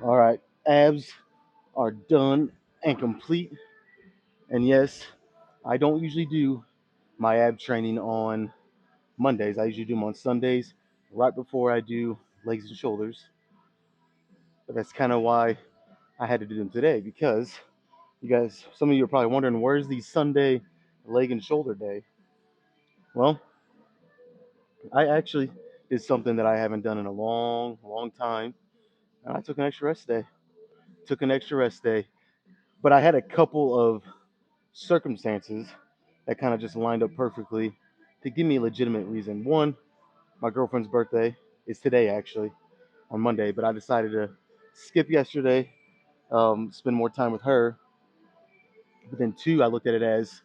All right, abs are done and complete. And yes, I don't usually do my ab training on Mondays. I usually do them on Sundays, right before I do legs and shoulders. But that's kind of why I had to do them today because you guys, some of you are probably wondering, where's the Sunday leg and shoulder day? Well, I actually did something that I haven't done in a long, long time. And I took an extra rest day. Took an extra rest day. But I had a couple of circumstances that kind of just lined up perfectly to give me a legitimate reason. One, my girlfriend's birthday is today, actually, on Monday, but I decided to skip yesterday, spend more time with her. But then, two, I looked at it as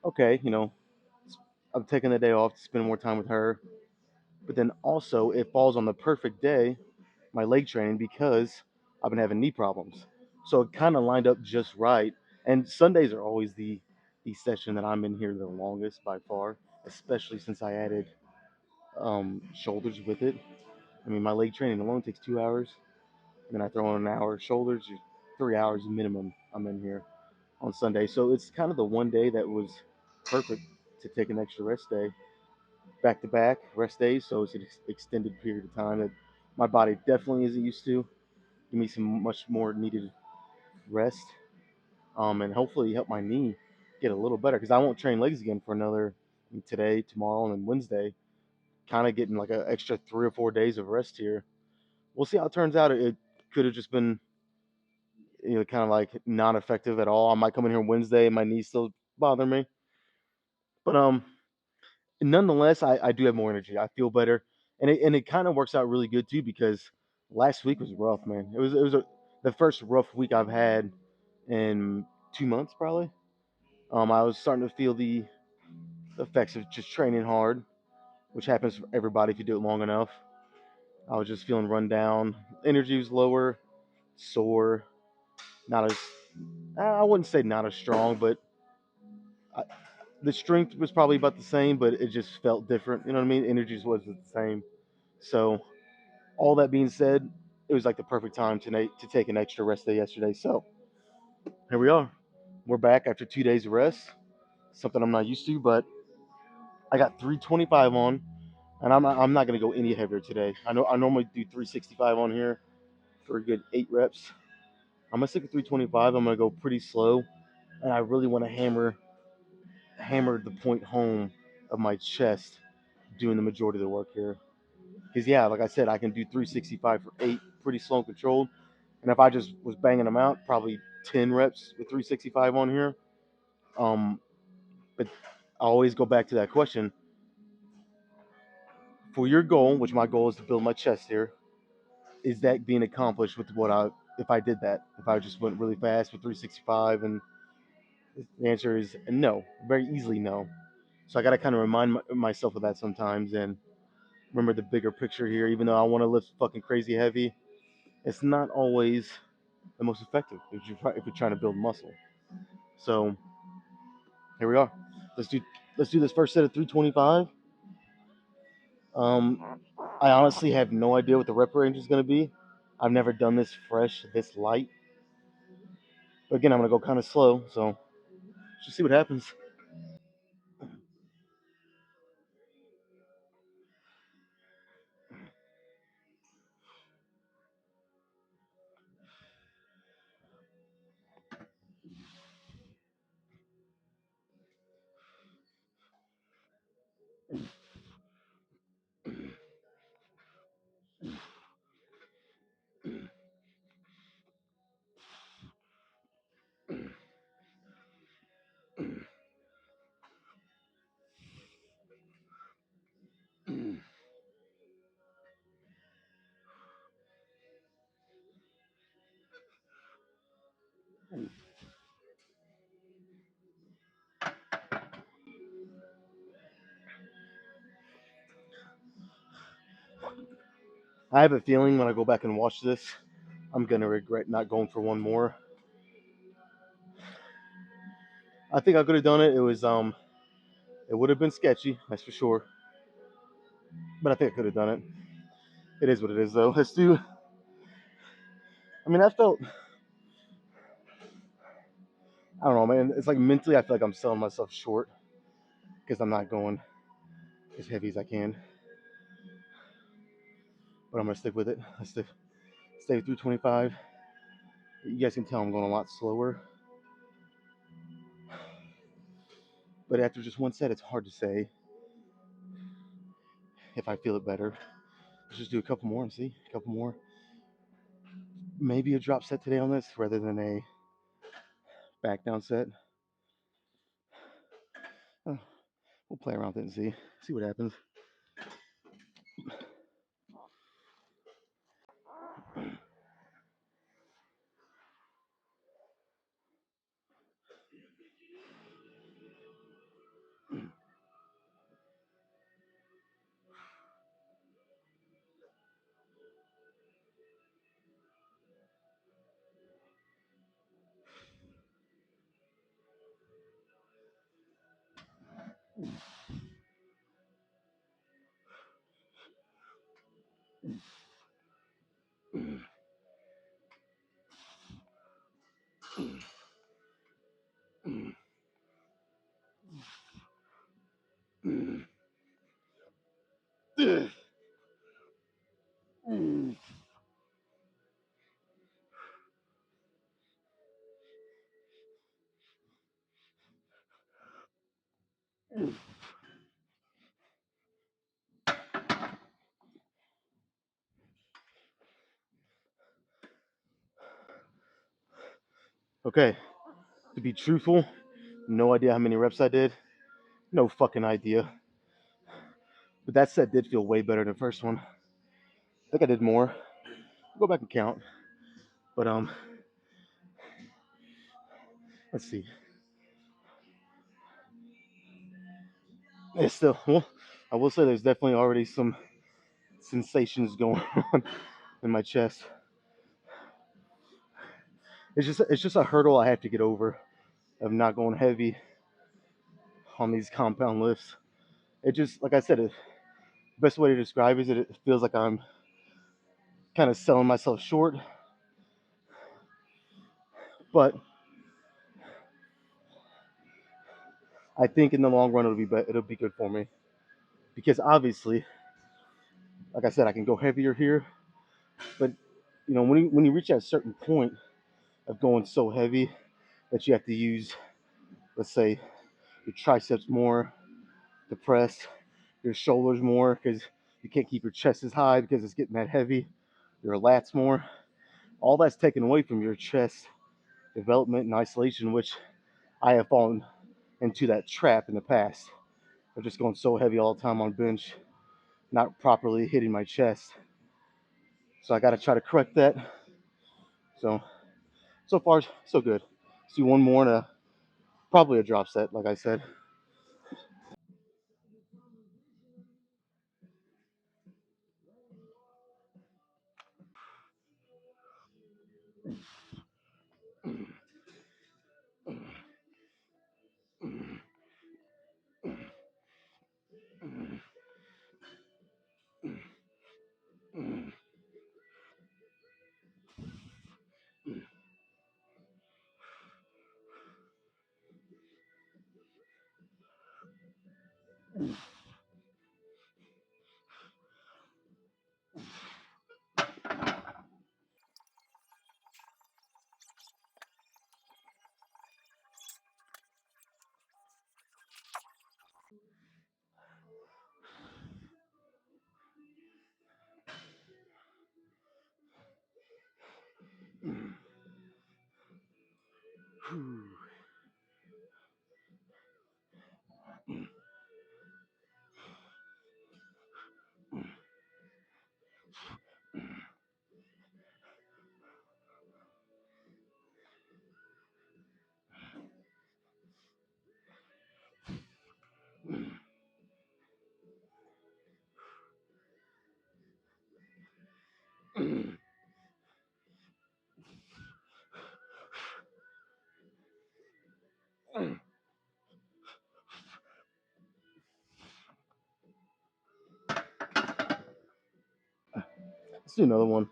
okay, I'm taking the day off to spend more time with her. But then also, it falls on the perfect day, my leg training, because I've been having knee problems. So it kind of lined up just right. And Sundays are always the session that I'm in here the longest by far, especially since I added shoulders with it. I mean, my leg training alone takes 2 hours, and then I throw in an hour of shoulders, 3 hours minimum. I'm in here on Sunday, so it's kind of the one day that was perfect to take an extra rest day, back to back rest days. So it's an extended period of time that my body definitely isn't used to. Give me some much more needed rest, and hopefully help my knee get a little better because I won't train legs again for another today, tomorrow, and then Wednesday. Kind of getting like an extra 3 or 4 days of rest here. We'll see how it turns out. It could have just been, kind of like not effective at all. I might come in here Wednesday and my knees still bother me, but nonetheless, I do have more energy. I feel better, and it kind of works out really good too because last week was rough, man. The first rough week I've had in 2 months probably. I was starting to feel the effects of just training hard, which happens for everybody if you do it long enough. I was just feeling run down. Energy was lower, sore, not as I wouldn't say not as strong, but I, the strength was probably about the same, but it just felt different. You know what I mean? Energy just wasn't the same. So all that being said, it was like the perfect time to take an extra rest day yesterday. So here we are. We're back after 2 days of rest. Something I'm not used to, but I got 325 on, and I'm not gonna go any heavier today. I know I normally do 365 on here for a good 8 reps. I'm gonna stick with 325. I'm gonna go pretty slow, and I really want to hammer the point home of my chest doing the majority of the work here. Because yeah, like I said, I can do 365 for 8, pretty slow and controlled. And if I just was banging them out, probably 10 reps with 365 on here. Um, but I always go back to that question: for your goal, which my goal is to build my chest here, is that being accomplished with what I if I did that? If I just went really fast with 365, and the answer is no, very easily no. So I got to kind of remind myself of that sometimes and remember the bigger picture here. Even though I want to lift fucking crazy heavy, it's not always the most effective if you're trying to build muscle. So here we are. Let's do let's do this first set of 325. Um, I honestly have no idea what the rep range is going to be. I've never done this fresh, this light. But again, I'm going to go kind of slow, so just see what happens. I have a feeling when I go back and watch this, I'm gonna regret not going for one more. I think I could have done it. It would have been sketchy, that's for sure. But I think I could have done it. It is what it is, though. Let's do. I mean, I felt. I don't know, man. It's like mentally, I feel like I'm selling myself short because I'm not going as heavy as I can. But I'm gonna stick with it. Let's stay through 25. You guys can tell I'm going a lot slower. But after just one set, it's hard to say if I feel it better. Let's just do a couple more and see. A couple more. Maybe a drop set today on this rather than a back down set. Uh, we'll play around with it and see what happens. Okay, to be truthful, no idea how many reps I did. No fucking idea. But that set did feel way better than the first one. I think I did more. Go back and count. But let's see. It's still well. I will say there's definitely already some sensations going on in my chest. It's just a hurdle I have to get over of not going heavy on these compound lifts. It just like I said, the best way to describe it is that it feels like I'm kind of selling myself short. But I think in the long run it'll be good for me because obviously, like I said, I can go heavier here. But when you reach that certain point of going so heavy that you have to use, let's say, your triceps more to press, your shoulders more because you can't keep your chest as high because it's getting that heavy, your lats more. All that's taken away from your chest development and isolation, which I have fallen into that trap in the past of just going so heavy all the time on bench, not properly hitting my chest. So I got to try to correct that. So far so good. See one more and probably a drop set, like I said. Let's do another one.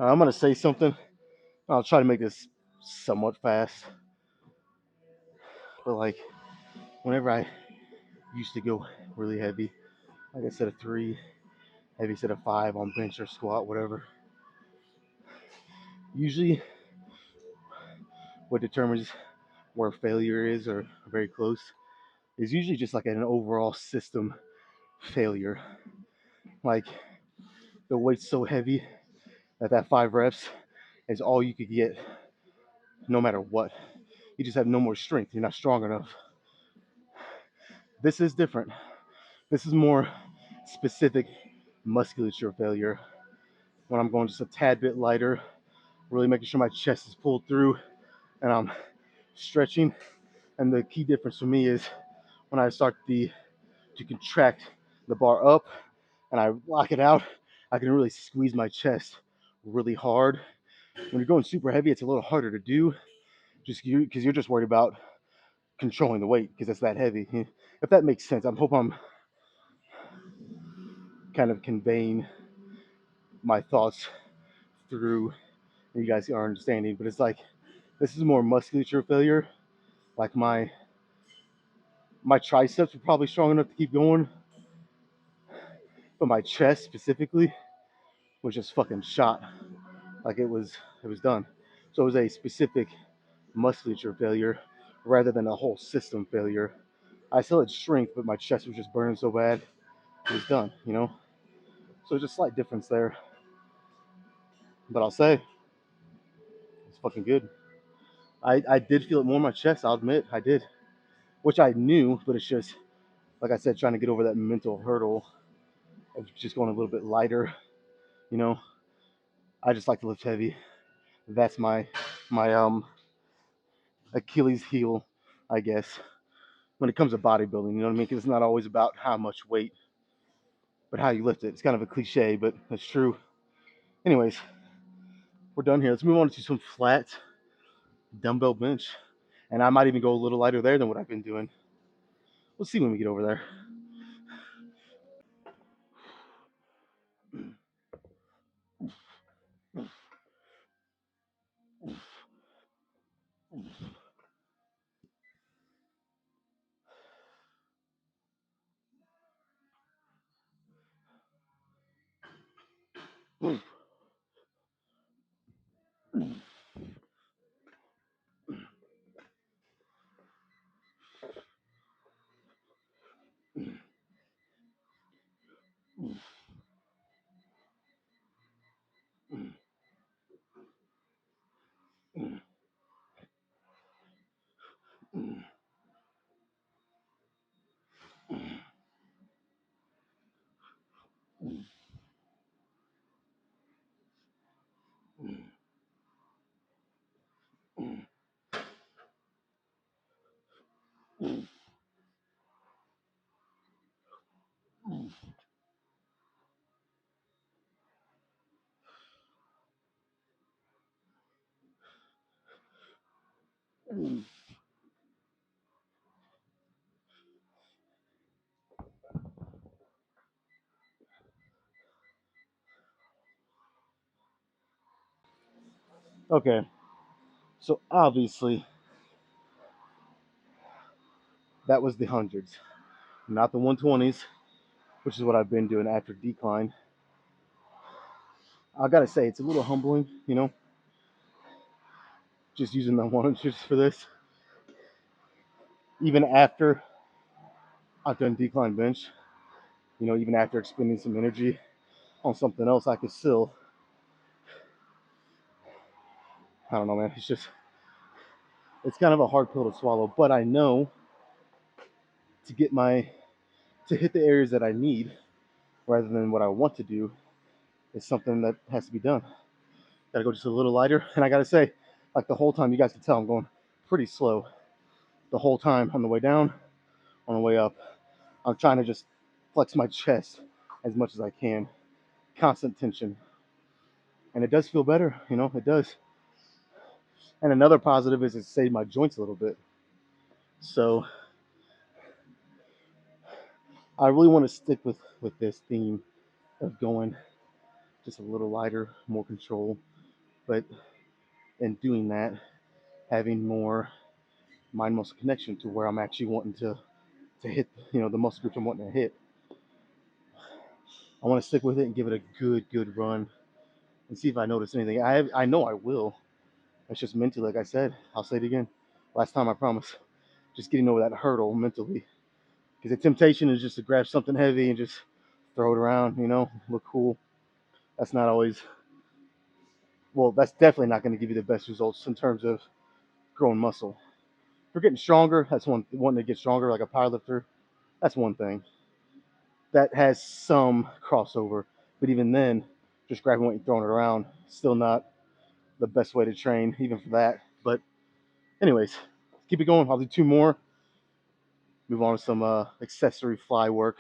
I'm gonna say something. I'll try to make this somewhat fast, but like whenever I used to go really heavy, like I said, a three, heavy set of five on bench or squat, whatever. Usually, what determines where failure is, or very close, is usually just like an overall system failure. Like the weight's so heavy that that 5 reps is all you could get, no matter what. You just have no more strength. You're not strong enough. This is different. This is more specific musculature failure. When I'm going just a tad bit lighter, really making sure my chest is pulled through and I'm stretching. And the key difference for me is when I start to contract the bar up and I lock it out, I can really squeeze my chest really hard. When you're going super heavy, it's a little harder to do, just because you're just worried about controlling the weight because it's that heavy. If that makes sense, I hope I'm kind of conveying my thoughts through, and you guys are understanding. But it's like this is more musculature failure. Like my triceps were probably strong enough to keep going, but my chest specifically was just fucking shot. Like it was done. So it was a specific musculature failure rather than a whole system failure. I still had strength, but my chest was just burning so bad it was done. So there's a slight difference there, but I'll say it's fucking good. I did feel it more in my chest. I'll admit I did, which I knew, but it's just like I said, trying to get over that mental hurdle of just going a little bit lighter. You know, I just like to lift heavy. That's my Achilles heel, I guess, when it comes to bodybuilding. You know what I mean? Because it's not always about how much weight, but how you lift it. It's kind of a cliche, but that's true. Anyways, we're done here. Let's move on to some flat dumbbell bench, and I might even go a little lighter there than what I've been doing. We'll see when we get over there. Okay, so obviously that was the hundreds, not the 120s. which is what I've been doing after decline. I gotta say, it's a little humbling, just using the 100s for this. Even after I've done decline bench, even after expending some energy on something else, I could still, I don't know, man. It's kind of a hard pill to swallow. But I know to to hit the areas that I need rather than what I want to do is something that has to be done. Gotta go just a little lighter. And I gotta say, like the whole time, you guys can tell I'm going pretty slow. The whole time on the way down, on the way up, I'm trying to just flex my chest as much as I can. Constant tension. And it does feel better, it does. And another positive is it saved my joints a little bit. So I really want to stick with this theme of going just a little lighter, more control. But in doing that, having more mind muscle connection to where I'm actually wanting to hit, the muscle groups I'm wanting to hit. I want to stick with it and give it a good run and see if I notice anything. I know I will. It's just mentally, like I said. I'll say it again. Last time I promise. Just getting over that hurdle mentally. Because the temptation is just to grab something heavy and just throw it around, look cool. That's not always, well, that's definitely not going to give you the best results in terms of growing muscle. For getting stronger, that's wanting to get stronger like a powerlifter. That's one thing. That has some crossover. But even then, just grabbing weight and throwing it around, still not the best way to train, even for that. But anyways, keep it going. I'll do two more. Move on to some accessory fly work.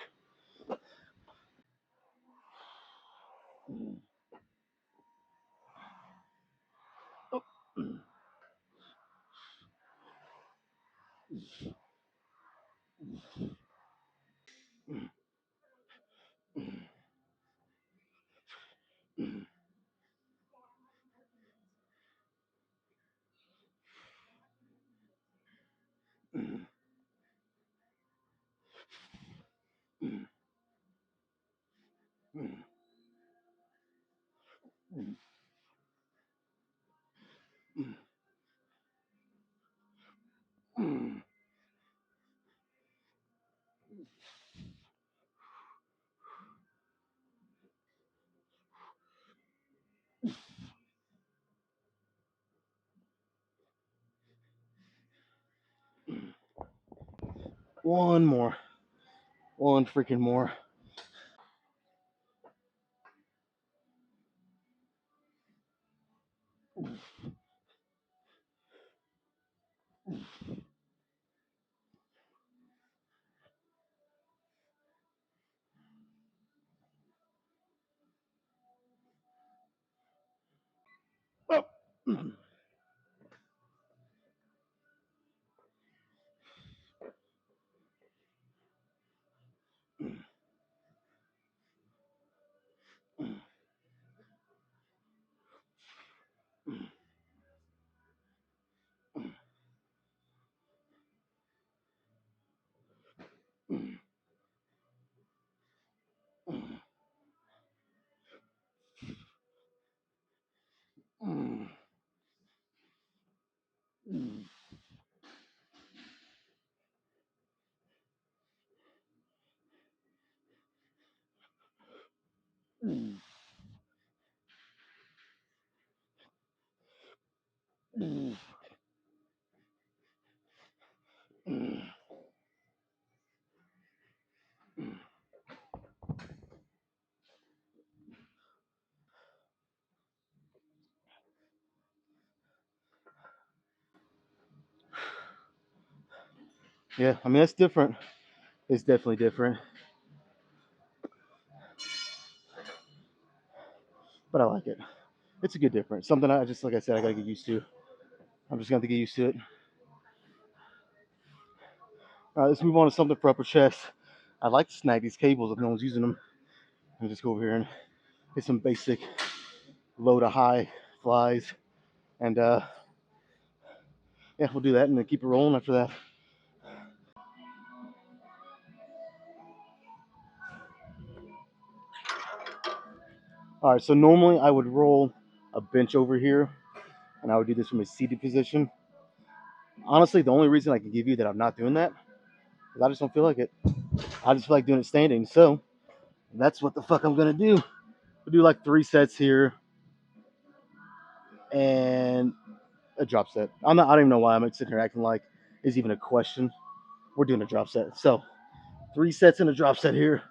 One more. One freaking more. Oh. Yeah, I mean, that's different. It's definitely different. But I like it. It's a good difference. Something I just, like I said, I gotta get used to. I'm just gonna have to get used to it. All right, let's move on to something for upper chest. I'd like to snag these cables if no one's using them. And just go over here and hit some basic low to high flies. And yeah, we'll do that and then keep it rolling after that. All right, so normally I would roll a bench over here, and I would do this from a seated position. Honestly, the only reason I can give you that I'm not doing that is I just don't feel like it. I just feel like doing it standing. So that's what the fuck I'm gonna do. We'll do like 3 sets here and a drop set. I don't even know why I'm sitting here acting like it's even a question. We're doing a drop set. So 3 sets and a drop set here.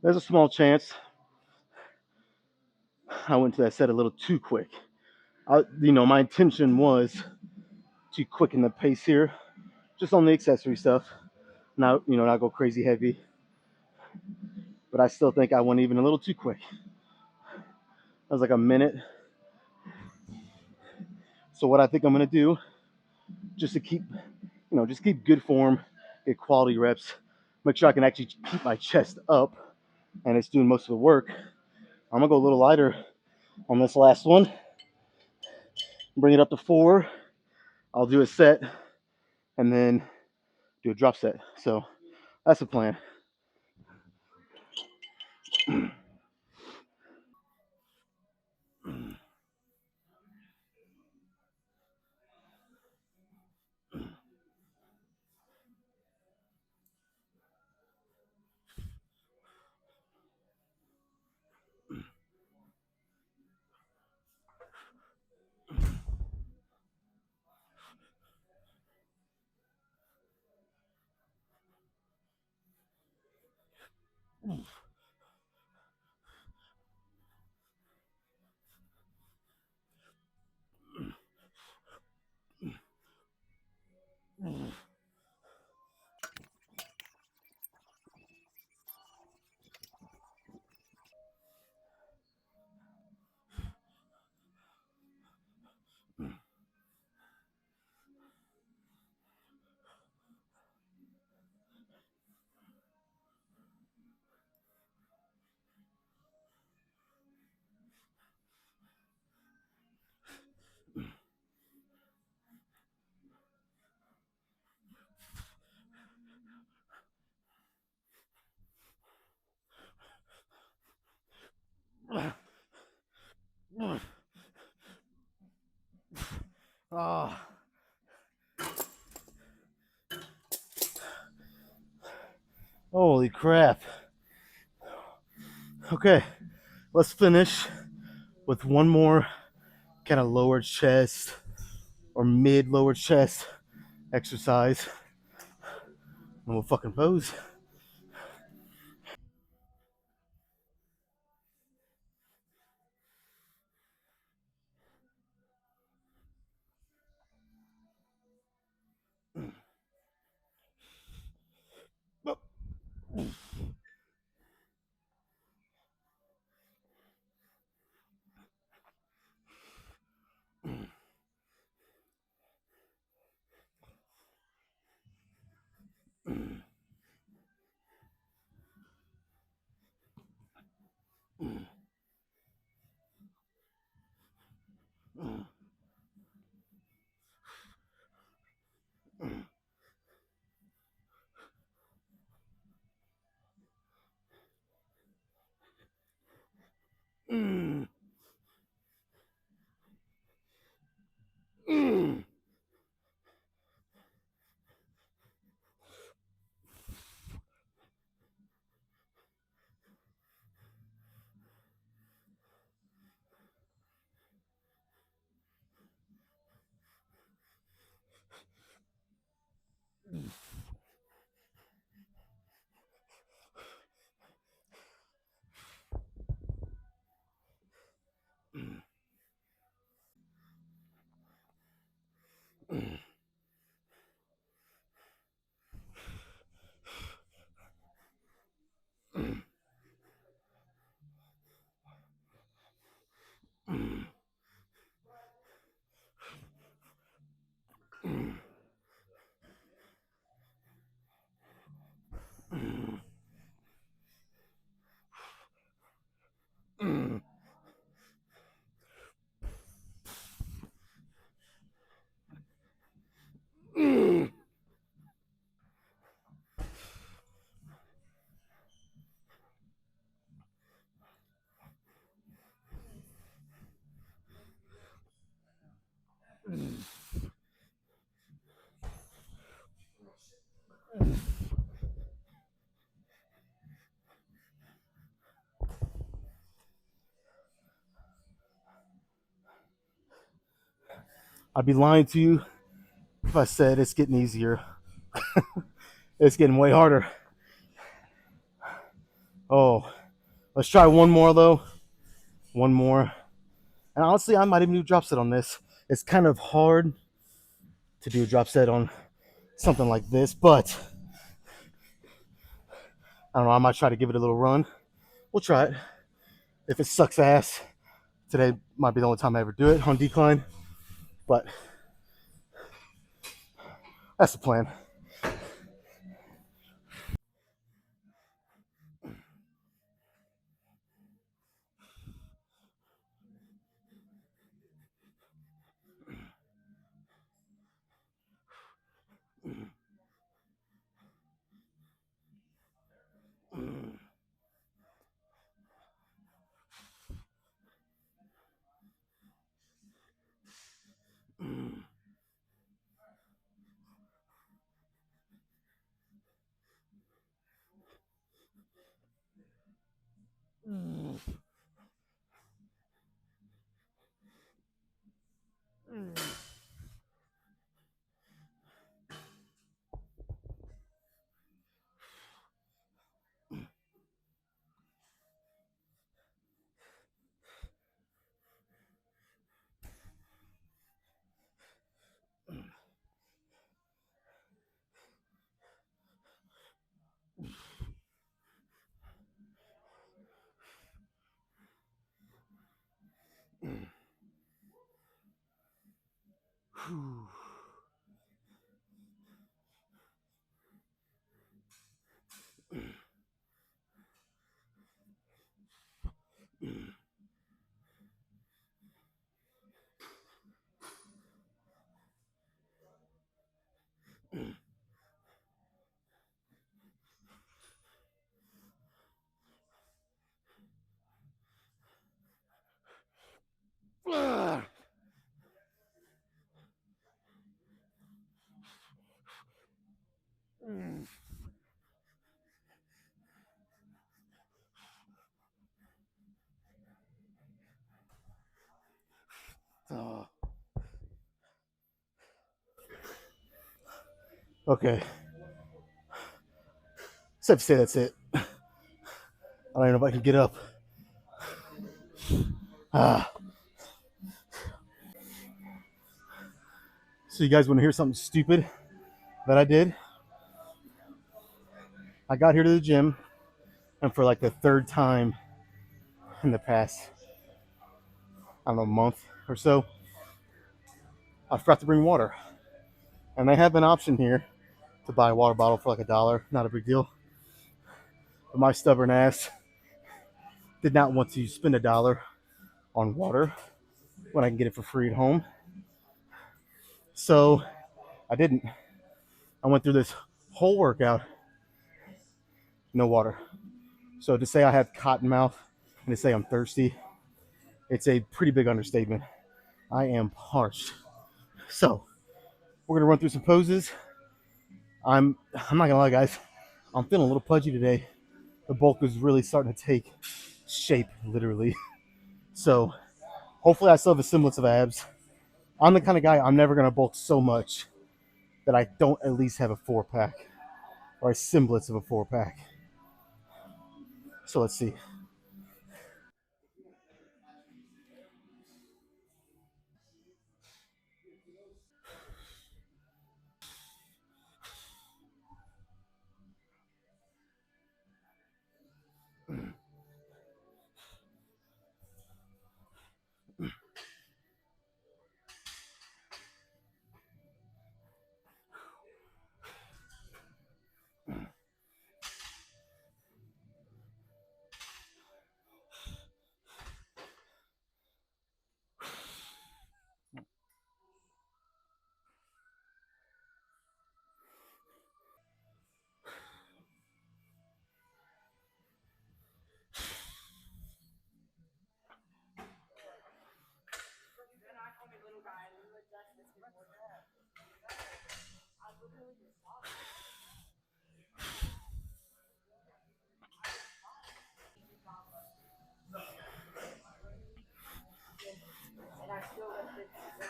There's a small chance I went to that set a little too quick. My intention was to quicken the pace here, just on the accessory stuff. Not go crazy heavy, but I still think I went even a little too quick. That was like a minute. So what I think I'm gonna do, just to just keep good form, get quality reps, make sure I can actually keep my chest up, and it's doing most of the work. I'm gonna go a little lighter on this last one, bring it up to 4. I'll do a set, and then do a drop set. So that's the plan. Oh, holy crap. Okay, let's finish with one more kind of lower chest or mid lower chest exercise. we'll fucking pose. I'd be lying to you if I said it's getting easier. It's getting way harder. Oh, let's try one more though. One more. And honestly, I might even do a drop set on this. It's kind of hard to do a drop set on something like this, but I don't know. I might try to give it a little run. We'll try it. If it sucks ass, today might be the only time I ever do it on decline, but that's the plan. Okay. Safe to say that's it. I don't even know if I can get up. Ah. So you guys want to hear something stupid that I did? I got here to the gym, and for like the third time in the past, I don't know, month or so, I forgot to bring water. And they have an option here to buy a water bottle for like $1. Not a big deal. But my stubborn ass did not want to spend $1 on water when I can get it for free at home. So I didn't. I went through this whole workout, no water. So to say I have cotton mouth and to say I'm thirsty, it's a pretty big understatement. I am parched. So we're gonna run through some poses. I'm not gonna lie, guys. I'm feeling a little pudgy today. The bulk is really starting to take shape, literally. So hopefully I still have a semblance of abs. I'm the kind of guy, I'm never gonna bulk so much that I don't at least have a 4-pack or a semblance of a 4-pack. So let's see.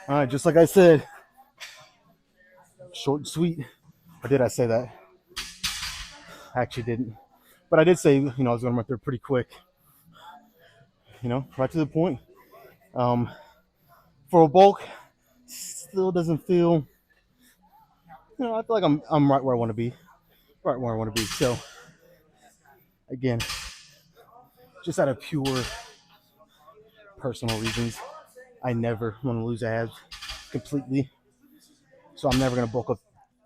All right, just like I said, short and sweet. Or did I say that? I actually didn't. But I did say, I was going to run through pretty quick. Right to the point. Um, for a bulk, still doesn't feel. I feel like I'm right where I want to be. Right where I want to be. So again, just out of pure personal reasons, I never want to lose abs completely. So I'm never going to bulk up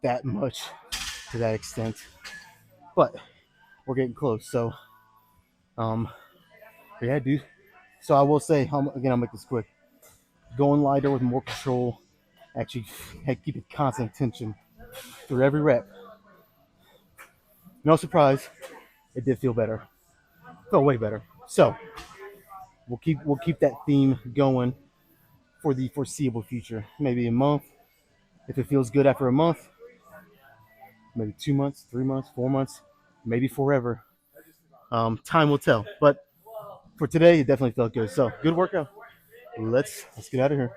that much to that extent. But we're getting close. So, yeah, dude. So I will say, again, I'll make this quick. Going lighter with more control, actually keep it constant tension through every rep. No surprise, it did feel better. Felt way better. So we'll keep that theme going for the foreseeable future. Maybe a month. If it feels good after a month, maybe 2 months, 3 months, 4 months, maybe forever. Time will tell. But for today, it definitely felt good. So good workout. Let's get out of here.